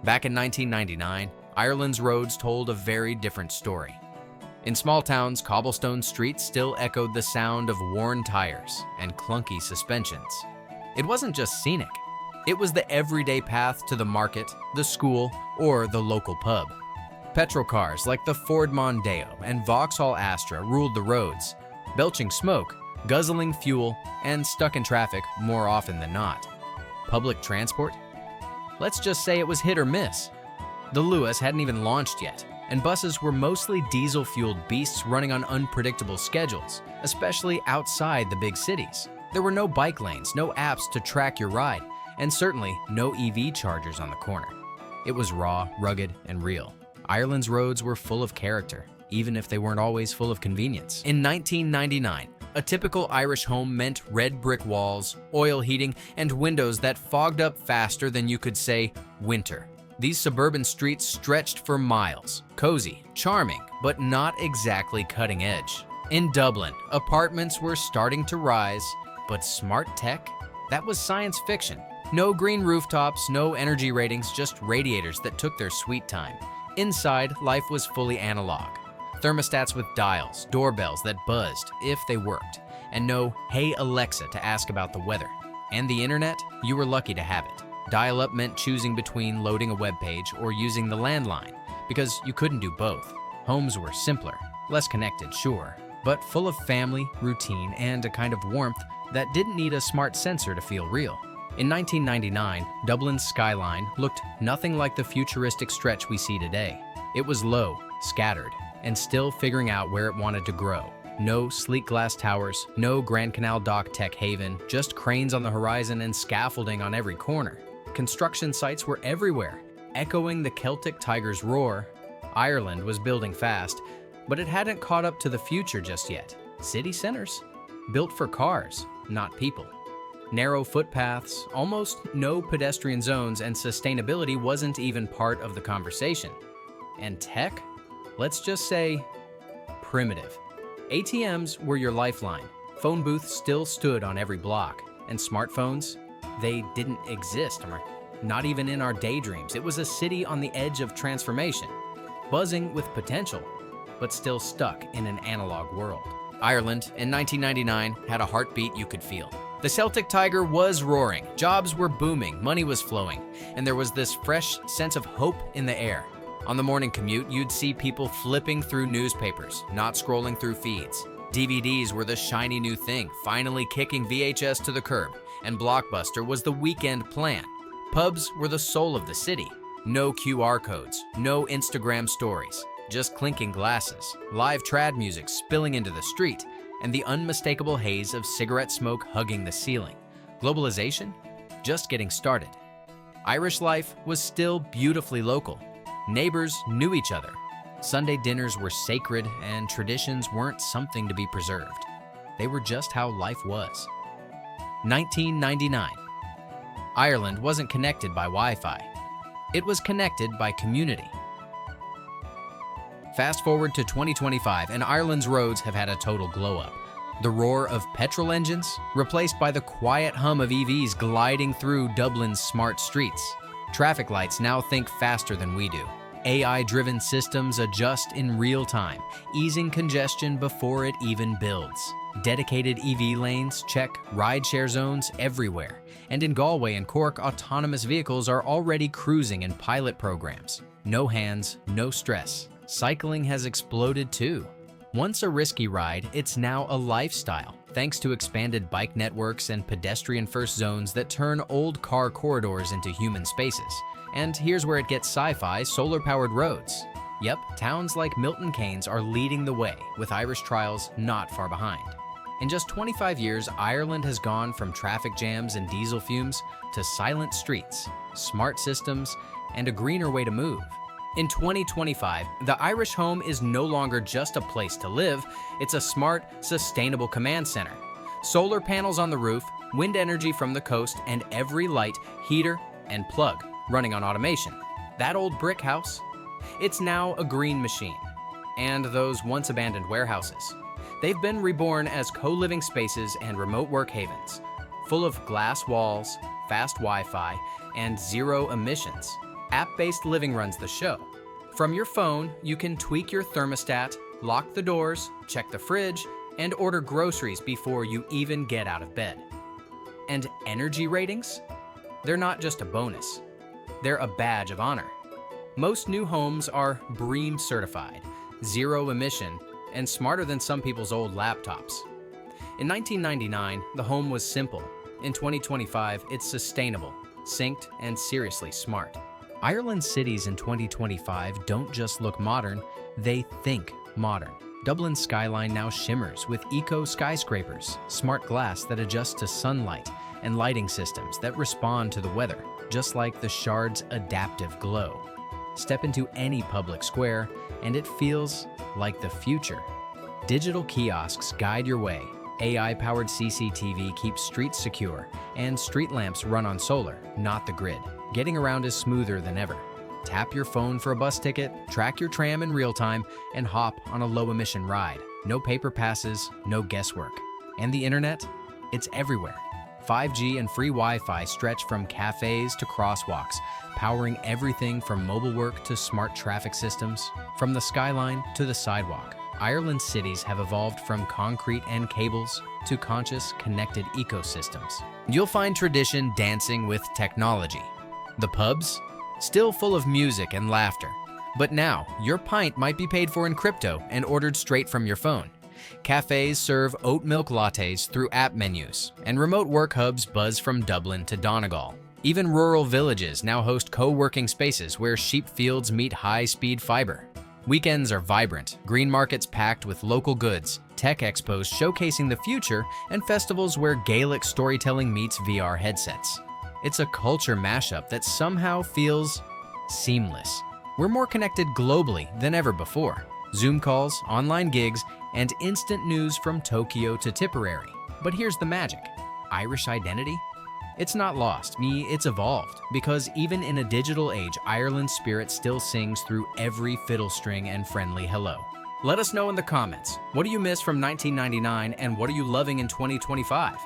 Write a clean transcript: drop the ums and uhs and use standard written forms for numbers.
Back in 1999, Ireland's roads told a very different story. In small towns, cobblestone streets still echoed the sound of worn tires and clunky suspensions. It wasn't just scenic. It was the everyday path to the market, the school, or the local pub. Petrol cars like the Ford Mondeo and Vauxhall Astra ruled the roads, belching smoke, guzzling fuel, and stuck in traffic more often than not. Public transport? Let's just say it was hit or miss. The Luas hadn't even launched yet, and buses were mostly diesel-fueled beasts running on unpredictable schedules, especially outside the big cities. There were no bike lanes, no apps to track your ride, and certainly no EV chargers on the corner. It was raw, rugged, and real. Ireland's roads were full of character, even if they weren't always full of convenience. In 1999, a typical Irish home meant red brick walls, oil heating, and windows that fogged up faster than you could say winter. These suburban streets stretched for miles, cozy, charming, but not exactly cutting edge. In Dublin, apartments were starting to rise, but smart tech? That was science fiction. No green rooftops, no energy ratings, just radiators that took their sweet time. Inside, life was fully analog. Thermostats with dials, doorbells that buzzed, if they worked, and no "Hey Alexa" to ask about the weather. And the internet? You were lucky to have it. Dial-up meant choosing between loading a web page or using the landline, because you couldn't do both. Homes were simpler, less connected, sure, but full of family, routine, and a kind of warmth that didn't need a smart sensor to feel real. In 1999, Dublin's skyline looked nothing like the futuristic stretch we see today. It was low, scattered, and still figuring out where it wanted to grow. No sleek glass towers, no Grand Canal Dock tech haven, just cranes on the horizon and scaffolding on every corner. Construction sites were everywhere, echoing the Celtic tiger's roar. Ireland was building fast, but it hadn't caught up to the future just yet. City centers? Built for cars, not people. Narrow footpaths, almost no pedestrian zones, and sustainability wasn't even part of the conversation. And tech? Let's just say, primitive. ATMs were your lifeline. Phone booths still stood on every block. And smartphones? They didn't exist, or not even in our daydreams. It was a city on the edge of transformation, buzzing with potential, but still stuck in an analog world. Ireland, in 1999, had a heartbeat you could feel. The Celtic tiger was roaring, jobs were booming, money was flowing, and there was this fresh sense of hope in the air. On the morning commute, you'd see people flipping through newspapers, not scrolling through feeds. DVDs were the shiny new thing, finally kicking VHS to the curb, and Blockbuster was the weekend plan. Pubs were the soul of the city. No QR codes, no Instagram stories, just clinking glasses, live trad music spilling into the street, and the unmistakable haze of cigarette smoke hugging the ceiling. Globalization? Just getting started. Irish life was still beautifully local. Neighbors knew each other. Sunday dinners were sacred, and traditions weren't something to be preserved. They were just how life was. 1999. Ireland wasn't connected by Wi-Fi. It was connected by community. Fast forward to 2025, and Ireland's roads have had a total glow-up. The roar of petrol engines replaced by the quiet hum of EVs gliding through Dublin's smart streets. Traffic lights now think faster than we do. AI-driven systems adjust in real time, easing congestion before it even builds. Dedicated EV lanes check rideshare zones everywhere. And in Galway and Cork, autonomous vehicles are already cruising in pilot programs. No hands, no stress. Cycling has exploded too. Once a risky ride, it's now a lifestyle, thanks to expanded bike networks and pedestrian-first zones that turn old car corridors into human spaces. And here's where it gets sci-fi: solar-powered roads. Yep, towns like Milton Keynes are leading the way, with Irish trials not far behind. In just 25 years, Ireland has gone from traffic jams and diesel fumes to silent streets, smart systems, and a greener way to move. In 2025, the Irish home is no longer just a place to live, it's a smart, sustainable command center. Solar panels on the roof, wind energy from the coast, and every light, heater, and plug running on automation. That old brick house? It's now a green machine. And those once abandoned warehouses? They've been reborn as co-living spaces and remote work havens, full of glass walls, fast Wi-Fi, and zero emissions. App-based living runs the show. From your phone, you can tweak your thermostat, lock the doors, check the fridge, and order groceries before you even get out of bed. And energy ratings? They're not just a bonus. They're a badge of honor. Most new homes are BREEAM certified, zero emission, and smarter than some people's old laptops. In 1999, the home was simple. In 2025, it's sustainable, synced, and seriously smart. Ireland's cities in 2025 don't just look modern, they think modern. Dublin's skyline now shimmers with eco-skyscrapers, smart glass that adjusts to sunlight, and lighting systems that respond to the weather, just like the Shard's adaptive glow. Step into any public square, and it feels like the future. Digital kiosks guide your way, AI-powered CCTV keeps streets secure, and street lamps run on solar, not the grid. Getting around is smoother than ever. Tap your phone for a bus ticket, track your tram in real time, and hop on a low-emission ride. No paper passes, no guesswork. And the internet? It's everywhere. 5G and free Wi-Fi stretch from cafés to crosswalks, powering everything from mobile work to smart traffic systems. From the skyline to the sidewalk, Ireland's cities have evolved from concrete and cables to conscious, connected ecosystems. You'll find tradition dancing with technology. The pubs? Still full of music and laughter. But now, your pint might be paid for in crypto and ordered straight from your phone. Cafés serve oat milk lattes through app menus, and remote work hubs buzz from Dublin to Donegal. Even rural villages now host co-working spaces where sheep fields meet high-speed fiber. Weekends are vibrant, green markets packed with local goods, tech expos showcasing the future, and festivals where Gaelic storytelling meets VR headsets. It's a culture mashup that somehow feels seamless. We're more connected globally than ever before. Zoom calls, online gigs, and instant news from Tokyo to Tipperary. But here's the magic. Irish identity? It's not lost, it's evolved. Because even in a digital age, Ireland's spirit still sings through every fiddle string and friendly hello. Let us know in the comments. What do you miss from 1999 and what are you loving in 2025?